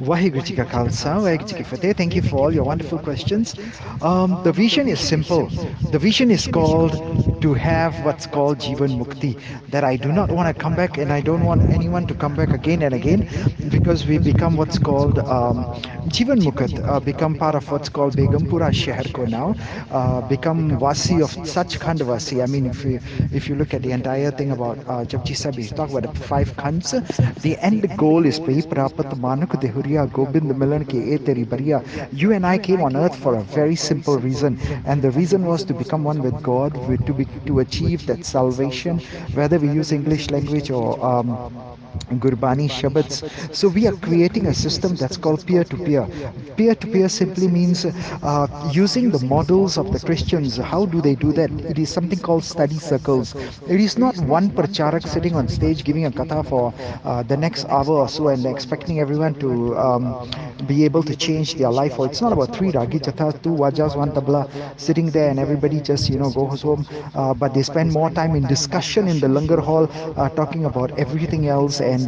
Waheguru Ji Ka Khalsa, Waheguru Ji Ki Fateh. Thank you for all your wonderful questions. The vision is simple. The vision is called to have what's called Jivan Mukti. That I do not want to come back, and I don't want anyone to come back again and again, because we become what's called Jivan Mukat, become part of what's called Begumpura Shehar ko now, become Vasi of such Khand Vasi. I mean, if you look at the entire thing about Japji Sahib, we talk about the five Khands. The end goal is Pai Prapat Manuk Dehuriya Gobind Milan Ke E Teri Bariya. You and I came on earth for a very simple reason, and the reason was to become one with God, to achieve that salvation, whether we use English language or Gurbani Shabads. So we are creating a system that's called peer-to-peer. Peer-to-peer simply means using the models of the Christians. How do they do that? It is something called study circles. It is not one pracharak sitting on stage giving a katha for the next hour or so and expecting everyone to be able to change their life. Or it's not about three ragi chatha, two wajas, one tabla sitting there and everybody just goes home. But they spend more time in discussion in the langar hall, talking about everything else, and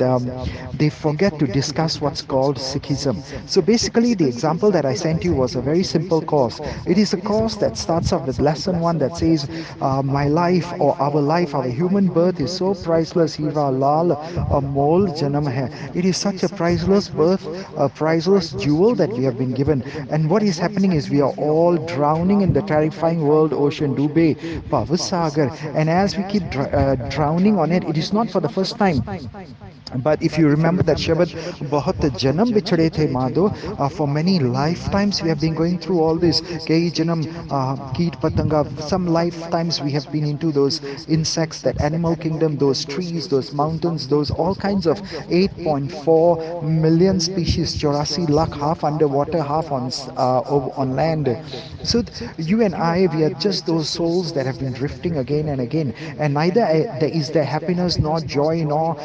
they forget to discuss what's called Sikhism. So basically, the example that I sent you was a very simple course. It is a course that starts off with lesson one that says, my life or our human birth is so priceless. Hira lal amol janam hai. It is such a priceless birth, a priceless jewel that we have been given. And what is happening is we are all drowning in the terrifying world ocean, Dube, Pavasagar. And as we keep drowning on it, it is not for the first time. But if you remember that Shabad, Bahut Janam Bichade The Madho, for many lifetimes we have been going through all this. Kei Janam, Keet Patanga, some lifetimes we have been into those insects, that animal kingdom, those trees, those mountains, those all kinds of 8.4 million species, 84 lakh, half underwater, half on land. So you and I, we are just those souls that have been drifting again and again. And neither is there happiness nor joy nor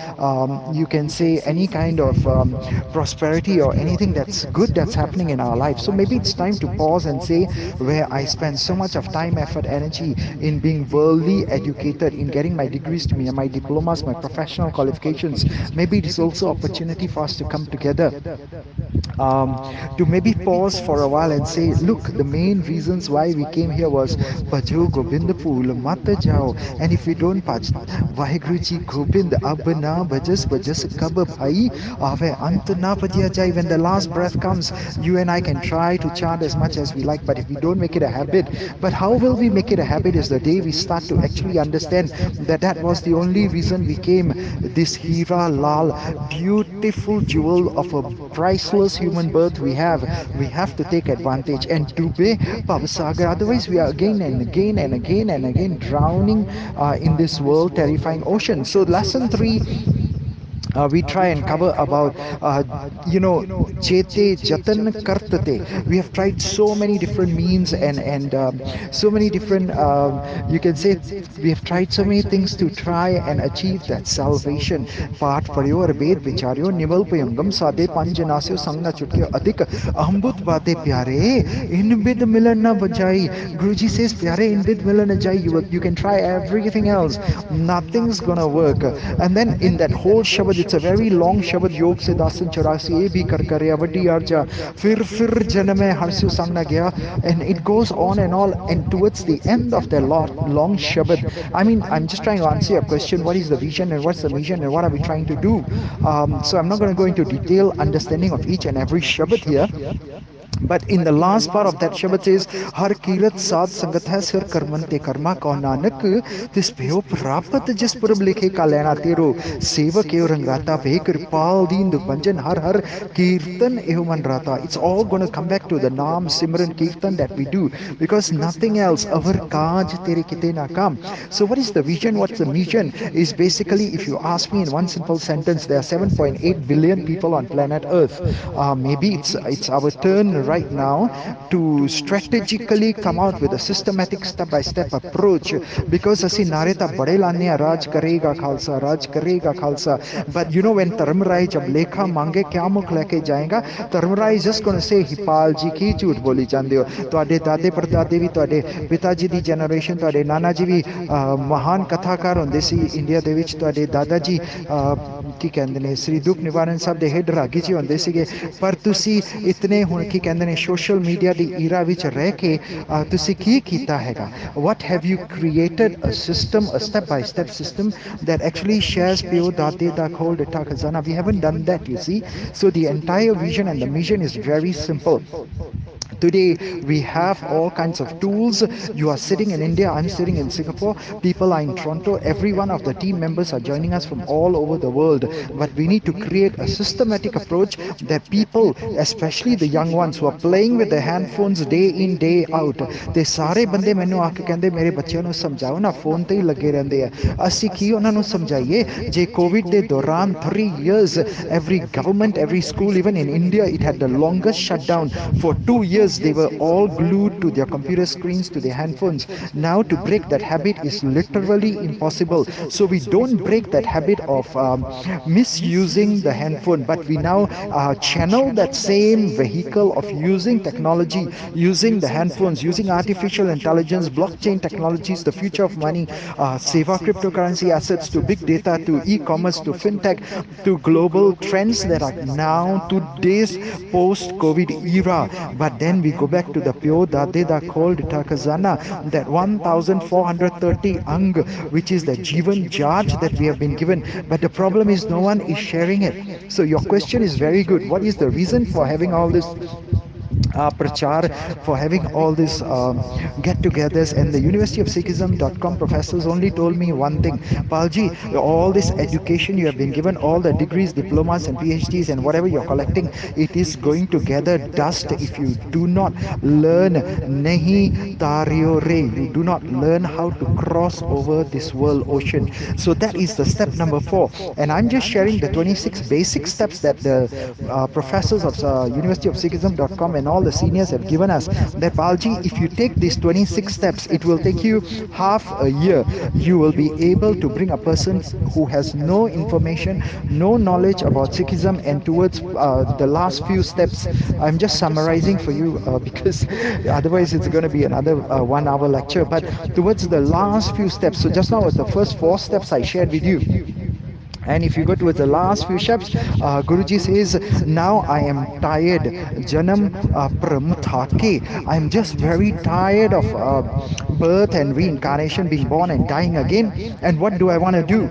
you can say any kind of prosperity or anything that's good that's happening in our life. So maybe it's time to pause and say, where I spend so much of time, effort, energy in being worldly educated, in getting my degrees to me, my diplomas, my professional qualifications, maybe it is also opportunity for us to come together, to maybe pause for a while and say, look, the main reasons why we came here was Bhajo Gobind Pool Mata Jao. And if we don't bhaj Waheguru Ji Gobind Ab na bhajas kab bhai ave ant na bhajiya jai. When the last breath comes, you and I can try to chant as much as we like, but if we don't make it a habit, but how will we make it a habit is the day we start to actually understand that that was the only reason we came. This Hira Lal, beautiful jewel of a priceless human birth we have to take advantage and Dube Pavasagar. Otherwise, we are again and again and again and again drowning in this world terrifying ocean. So lesson three, we try and cover about chete jatan kartate. We have tried so many different means and so many different you can say we have tried so many things to try and achieve that salvation. Path padyo aur ved vicharyo nival payangam sade panjanasyo sangna chutke adik ahambut bate pyare in bid milan na bajai. Guruji says pyare in bid milan na jai. You can try everything else, nothing's gonna work. And then in that whole Shabad, it's a very long Shabad, Yog se dasan chaurasi ye bhi kar karya vadi arja fir janame harsu sangna gaya, and it goes on and all. And towards the end of the long Shabad, I mean, I'm just trying to answer your question, what is the vision and what's the mission and what are we trying to do? So I'm not going to go into detailed understanding of each and every Shabad here. But in the last part of that Shabad says, Har Kirat Sad Sangat hai sir karmante karma ko nanak tis peo prapat jis purab likhe ka lena tero seva keo rangrata ve kripal deen dupanjan har kirtan ehuman rata. It's all going to come back to the Naam Simran Kirtan that we do, because nothing else. Avar kaj tere kite na kam. So what is the vision? What's the mission? Is basically, if you ask me in one simple sentence, there are 7.8 billion people on planet Earth. Maybe it's our turn right now to strategically come out with a systematic step-by-step approach, because asi nareta bade laane raj karega khalsa. But you know, when Dharmrai jab lekha mange kya mukh leke jayega, Dharmrai is just going to say Hipal ji ki jhoot boli jande ho, ਤੁਹਾਡੇ ਦਾਦੇ ਪੜਦਾਦੇ ਵੀ, ਤੁਹਾਡੇ ਪਿਤਾ ਜੀ ਦੀ generation, ਤੁਹਾਡੇ ਨਾਨਾ ਜੀ ਵੀ ਮਹਾਨ ਕਥਾਕਾਰ ਹੁੰਦੇ ਸੀ India ਦੇ ਵਿੱਚ, ਤੁਹਾਡੇ ਦਾਦਾ ਜੀ ਕੀ ਕਹਿੰਦੇ ਨੇ ਸ੍ਰੀ ਦੁੱਖ ਨਿਵਾਰਨ ਸਾਹਿਬ ਦੇ ਹੇਡ ਰਾਗੀ ਜੀ ਹੁੰਦੇ ਸੀਗੇ, ਪਰ ਤੁਸੀਂ ਇਤਨੇ ਹੁਣ ਕੀ ਕਹਿੰਦੇ ਨੇ ਸੋਸ਼ਲ ਮੀਡੀਆ ਦੀ ਈਰਾ ਵਿੱਚ ਰਹਿ ਕੇ ਤੁਸੀਂ ਕੀ ਕੀਤਾ ਹੈਗਾ? What have you created a system, a step-by-step system that actually shares Pio Date Da Khol Dita Khazana? We haven't done that, you see. So the entire vision and the mission is very simple. Today, we have all kinds of tools. You are sitting in India, I'm sitting in Singapore, people are in Toronto, every one of the team members are joining us from all over the world. But we need to create a systematic approach that people, especially the young ones who are playing with their handphones day in, day out, they ਸਾਰੇ ਬੰਦੇ ਮੈਨੂੰ ਆ ਕੇ ਕਹਿੰਦੇ ਮੇਰੇ ਬੱਚਿਆਂ ਨੂੰ ਸਮਝਾਓ ਨਾ, ਫੋਨ ਤੇ ਹੀ ਲੱਗੇ ਰਹਿੰਦੇ ਆ। ਅਸੀਂ ਕੀ ਉਹਨਾਂ ਨੂੰ ਸਮਝਾਈਏ ਜੇ ਕੋਵਿਡ ਦੇ ਦੌਰਾਨ 3 years every government, every school, even in India, it had the longest shutdown for 2 years. They were all glued to their computer screens, to their handphones. Now to break that habit is literally impossible. So we don't break that habit of misusing the handphone, but we now channel that same vehicle of using technology, using the handphones, using artificial intelligence, blockchain technologies, the future of money, seva cryptocurrency assets, to big data, to e-commerce, to fintech, to global trends that are now today's post-COVID era. But then we go back to the Pyo Dade Da Khol Dita Khazana, that 1430 ang, which is the Jivan Jaj that we have been given. But the problem is no one is sharing it. So your question is very good. What is the reason for having all this prachar, for having all these get-togethers? And the University of Sikhism.com professors only told me one thing: Palji, all this education you have been given, all the degrees, diplomas and PhDs and whatever you're collecting, it is going to gather dust if you do not learn nahi tariyo re, you do not learn how to cross over this world ocean. So that is the step number 4, and I'm just sharing the 26 basic steps that the professors of University of Sikhism.com and all the seniors have given us. That Palji, if you take these 26 steps, it will take you half a year. You will be able to bring a person who has no information, no knowledge about Sikhism, and towards the last few steps, I'm just summarizing for you because otherwise it's going to be another 1 hour lecture, but towards the last few steps. So just now was the first 4 steps I shared with you. And if you go towards the last few steps, Guruji says, now I am tired. Janam pramuthake. I'm just very tired of birth and reincarnation, being born and dying again. And what do I want to do?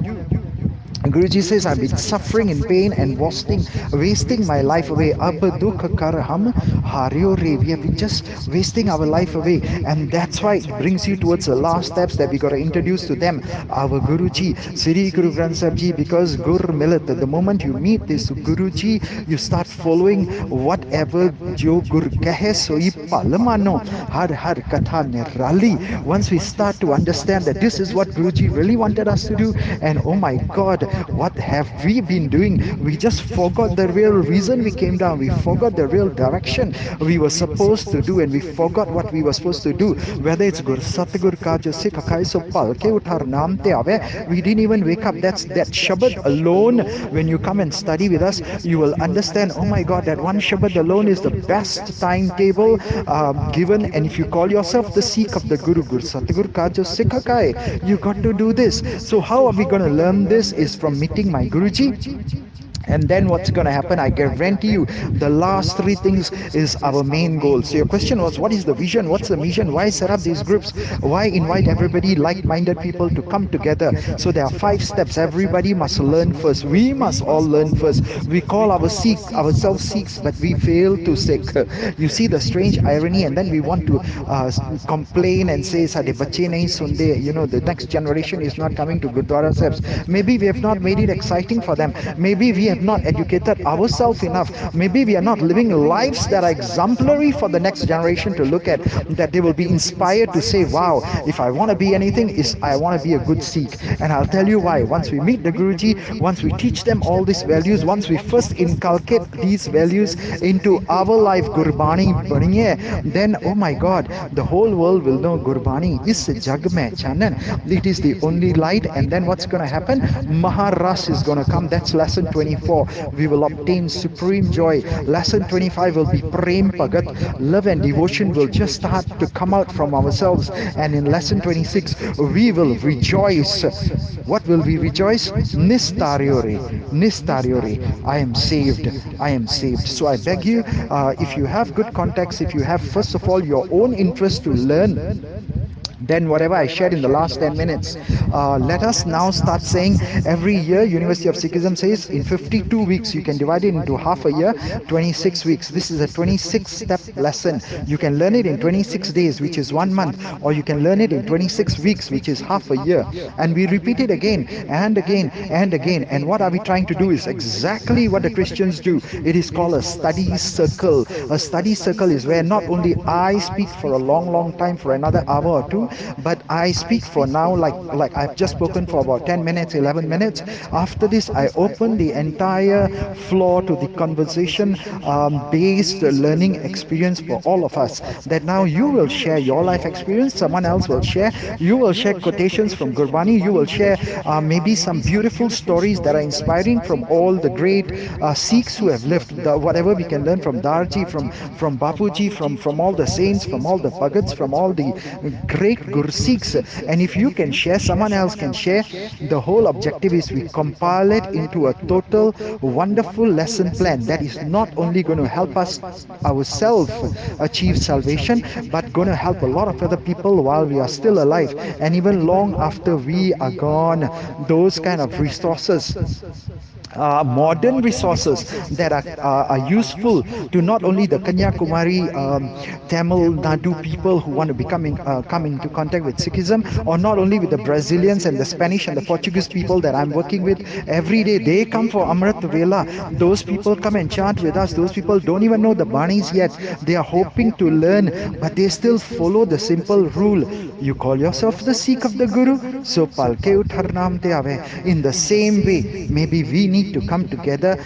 Guruji says, I've been suffering in pain and wasting my life away. Ab dukh kar hum haryo re. We have been just wasting our life away. And that's why it brings you towards the last steps that we got to introduce to them. Our Guruji, Sri Guru Granth Sahib Ji, because Gur Milat, the moment you meet this Guruji, you start following whatever Jo Gur kahe soi palmano, har har katha nirali. Once we start to understand that this is what Guruji really wanted us to do, and oh my God, what have we been doing? We just forgot the real reason we came down. We forgot the real direction we were supposed to do, and we forgot what we were supposed to do. Whether it's Gur Satgur ka jo Sikh akai so pal ke uthar naam te aave, we didn't even wake up. That's that Shabad alone. When you come and study with us, you will understand, oh my God, that one Shabad alone is the best timetable given. And if you call yourself the Sikh of the Guru, Gur Satgur ka jo Sikh akai, you got to do this. So how are we going to learn this? Is from meeting my Guruji. And then what's going to happen? I guarantee you, the last 3 things is our main goal. So your question was, what is the vision? What's the mission? Why set up these groups? Why invite everybody, like-minded people, to come together? So there are 5 steps. Everybody must learn first. We must all learn first. We call ourselves Sikhs, but we fail to Sikh. You see the strange irony, and then we want to complain and say, "Sade bache nahi sunde." You know, the next generation is not coming to Gurdwara Sahibs. Maybe we have not made it exciting for them. Maybe we have not educated ourselves enough. Maybe we are not living lives that are exemplary for the next generation to look at, that they will be inspired to say, wow, if I want to be anything, I want to be a good Sikh. And I'll tell you why. Once we meet the Guruji, once we teach them all these values, once we first inculcate these values into our life, Gurbani baniye, then oh my God, the whole world will know Gurbani is jag mein chanan. It is the only light. And then what's going to happen? Maharas is going to come. That's lesson 25. 24, we will obtain supreme joy. Lesson 25 will be Prem Pagat. Love and devotion will just start to come out from ourselves. And in lesson 26, we will rejoice. What will we rejoice? Nistariore. Nistariore. I am saved. I am saved. So I beg you, if you have good contacts, if you have, first of all, your own interest to learn, then whatever I shared in the last 10 minutes, let us now start saying every year, University of Sikhism says in 52 weeks, you can divide it into half a year, 26 weeks. This is a 26-step lesson. You can learn it in 26 days, which is 1 month, or you can learn it in 26 weeks, which is half a year. And we repeat it again and again and again. And what are we trying to do is exactly what the Christians do. It is called a study circle. A study circle is where not only I speak for a long, long time, for another hour or two, but I speak for now, like I've just spoken for about 10 minutes, 11 minutes. After this, I open the entire floor to the conversation based learning experience for all of us. That now you will share your life experience, someone else will share, you will share quotations from Gurbani, you will share maybe some beautiful stories that are inspiring from all the great Sikhs who have lived, whatever we can learn from Darji, from Bapuji, from all the saints, from all the Bhagats, from all the great Guru Sikhs. And if you can share, someone else can share. The whole objective is we compile it into a total wonderful lesson plan that is not only going to help us ourselves achieve salvation, but going to help a lot of other people while we are still alive, and even long after we are gone. Those kind of resources, modern resources that are useful to not only the Kanyakumari, Tamil Nadu people who want to come into contact with Sikhism, or not only with the Brazilians and the Spanish and the Portuguese people that I'm working with every day. They come for Amrit Vela. Those people come and chant with us. Those people don't even know the Banis yet. They are hoping to learn, but they still follow the simple rule. You call yourself the Sikh of the Guru, so palke uthar naam te aave. In the same way, maybe we need to come together,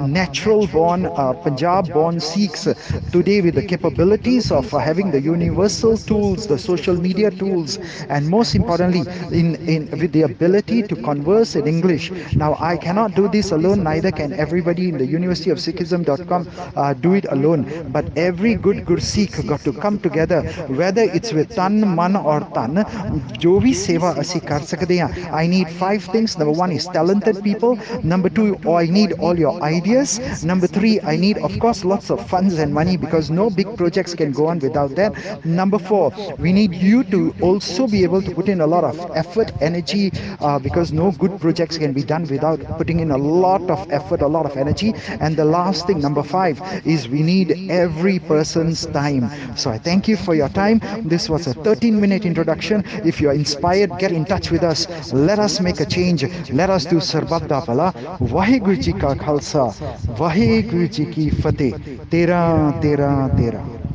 natural born, Punjab born Sikhs today with the capabilities of having the universal tools, the social media tools, and most importantly with the ability to converse in English. Now I cannot do this alone, neither can everybody in the University of Sikhism.com do it alone, but every good Sikh got to come together, whether it's with tan, man or tan, jo bhi seva asi kar sakde hain. I need 5 things. Number 1 is talented people. Number 2, I need all your ideas. Number 3, I need, of course, lots of funds and money, because no big projects can go on without that. Number 4, we need you to also be able to put in a lot of effort, energy, because no good projects can be done without putting in a lot of effort, a lot of energy. And the last thing, number 5, is we need every person's time. So I thank you for your time. This was a 13-minute introduction. If you're inspired, get in touch with us. Let us make a change. Let us do Sarbat da Bhala. Waheguru Ji ka Khalsa, Waheguru Ji ki Fateh. Tera, tera, tera.